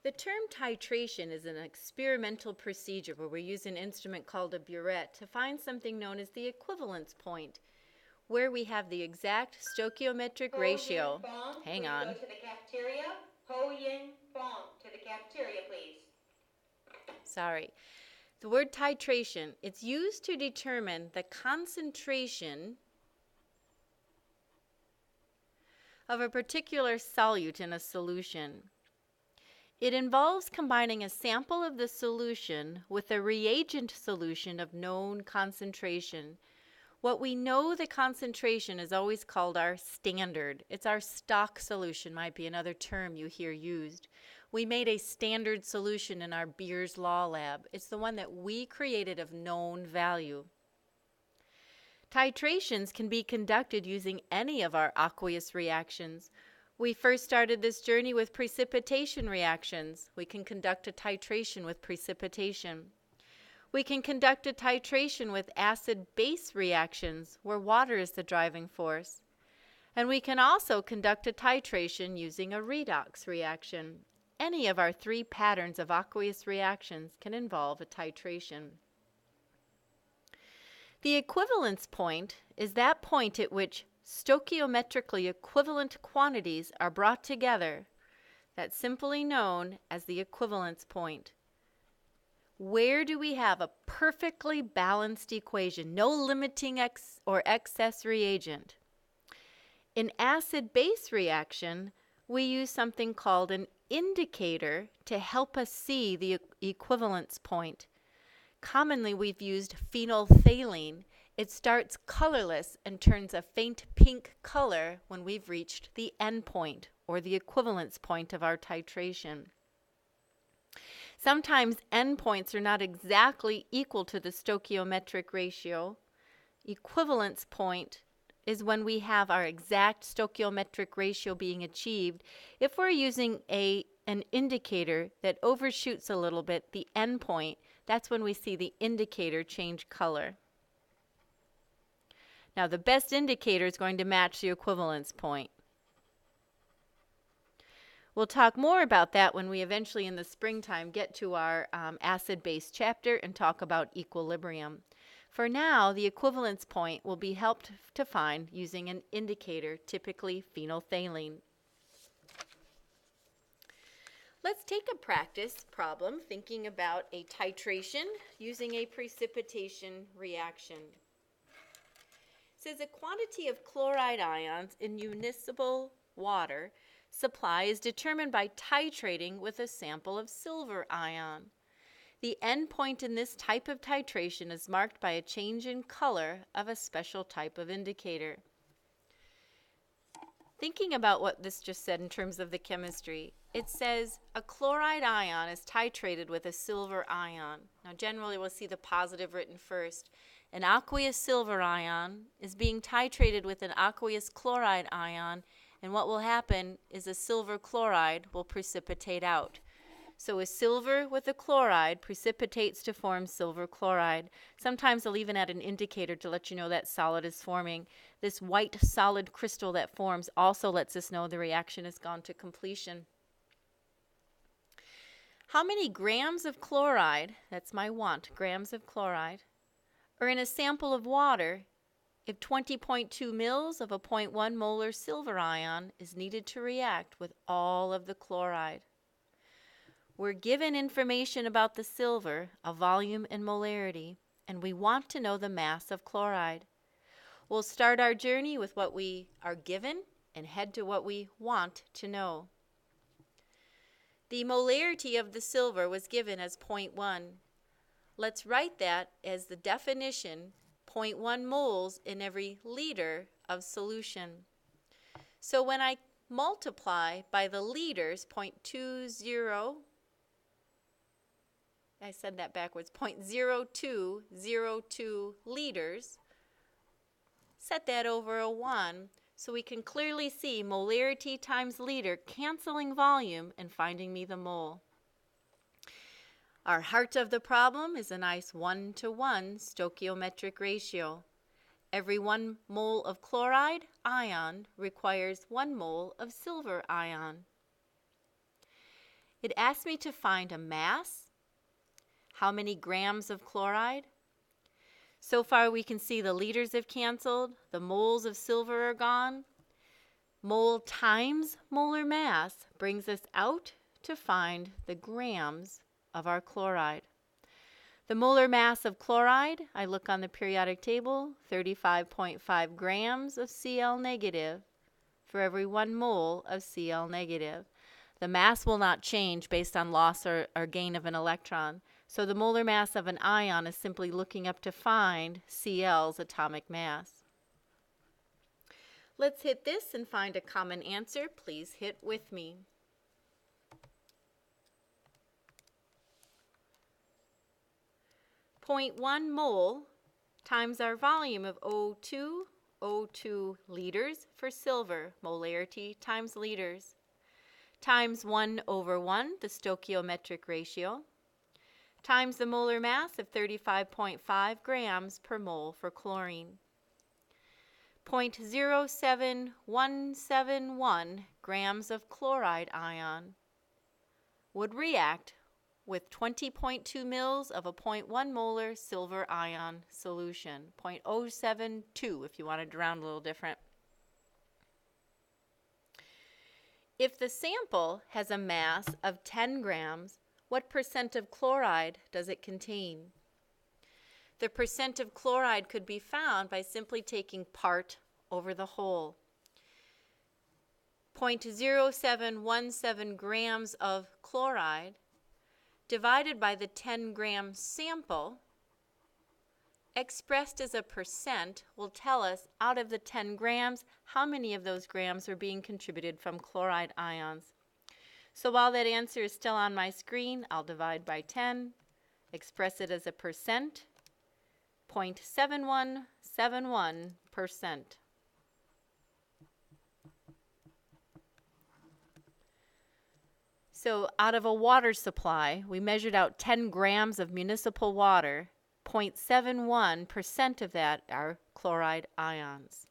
The term titration is an experimental procedure where we use an instrument called a burette to find something known as the equivalence point, where we have the exact stoichiometric ratio. Hang on. Please go to the cafeteria. Ho Yin Fong, to the cafeteria, please. Sorry. The word titration, it's used to determine the concentration of a particular solute in a solution. It involves combining a sample of the solution with a reagent solution of known concentration. What we know the concentration is always called our standard. It's our stock solution, might be another term you hear used. We made a standard solution in our Beer's Law lab. It's the one that we created of known value. Titrations can be conducted using any of our aqueous reactions. We first started this journey with precipitation reactions. We can conduct a titration with precipitation. We can conduct a titration with acid-base reactions, where water is the driving force. And we can also conduct a titration using a redox reaction. Any of our three patterns of aqueous reactions can involve a titration. The equivalence point is that point at which stoichiometrically equivalent quantities are brought together. That's simply known as the equivalence point. Where do we have a perfectly balanced equation, no limiting or excess reagent? In acid-base reaction, we use something called an indicator to help us see the equivalence point. Commonly, we've used phenolphthalein. It starts colorless and turns a faint pink color when we've reached the end point, or the equivalence point of our titration. Sometimes endpoints are not exactly equal to the stoichiometric ratio. Equivalence point is when we have our exact stoichiometric ratio being achieved. If we're using an indicator that overshoots a little bit the endpoint, that's when we see the indicator change color. Now, the best indicator is going to match the equivalence point. We'll talk more about that when we eventually in the springtime get to our acid-base chapter and talk about equilibrium. For now, the equivalence point will be helped to find using an indicator, typically phenolphthalein. Let's take a practice problem thinking about a titration using a precipitation reaction. It says a quantity of chloride ions in municipal water supply is determined by titrating with a sample of silver ion. The end point in this type of titration is marked by a change in color of a special type of indicator. Thinking about what this just said in terms of the chemistry, it says a chloride ion is titrated with a silver ion. Now generally we'll see the positive written first. An aqueous silver ion is being titrated with an aqueous chloride ion, and what will happen is a silver chloride will precipitate out. So a silver with a chloride precipitates to form silver chloride. Sometimes they'll even add an indicator to let you know that solid is forming. This white solid crystal that forms also lets us know the reaction has gone to completion. How many grams of chloride, that's my want, grams of chloride, are in a sample of water if 20.2 mils of a 0.1 molar silver ion is needed to react with all of the chloride? We're given information about the silver, a volume and molarity, and we want to know the mass of chloride. We'll start our journey with what we are given and head to what we want to know. The molarity of the silver was given as 0.1. Let's write that as the definition, 0.1 moles in every liter of solution. So when I multiply by the liters, 0.20, I said that backwards, 0.0202 liters, set that over a 1, so we can clearly see molarity times liter canceling volume and finding me the mole. Our heart of the problem is a nice 1-to-1 stoichiometric ratio. Every 1 mole of chloride ion requires 1 mole of silver ion. It asked me to find a mass, how many grams of chloride. So far we can see the liters have canceled, the moles of silver are gone. Mole times molar mass brings us out to find the grams of our chloride. The molar mass of chloride, I look on the periodic table, 35.5 grams of Cl negative for every 1 mole of Cl negative. The mass will not change based on loss or gain of an electron. So the molar mass of an ion is simply looking up to find Cl's atomic mass. Let's hit this and find a common answer. Please hit with me. 0.1 mole times our volume of O2 liters for silver, molarity times liters, times 1/1, the stoichiometric ratio, times the molar mass of 35.5 grams per mole for chlorine. 0.07171 grams of chloride ion would react with 20.2 mils of a 0.1 molar silver ion solution, 0.072 if you wanted to round a little different. If the sample has a mass of 10 grams, what percent of chloride does it contain? The percent of chloride could be found by simply taking part over the whole. 0.0717 grams of chloride divided by the 10-gram sample expressed as a percent will tell us out of the 10 grams how many of those grams are being contributed from chloride ions. So while that answer is still on my screen, I'll divide by 10, express it as a percent, 0.7171%. So out of a water supply, we measured out 10 grams of municipal water. 0.71% of that are chloride ions.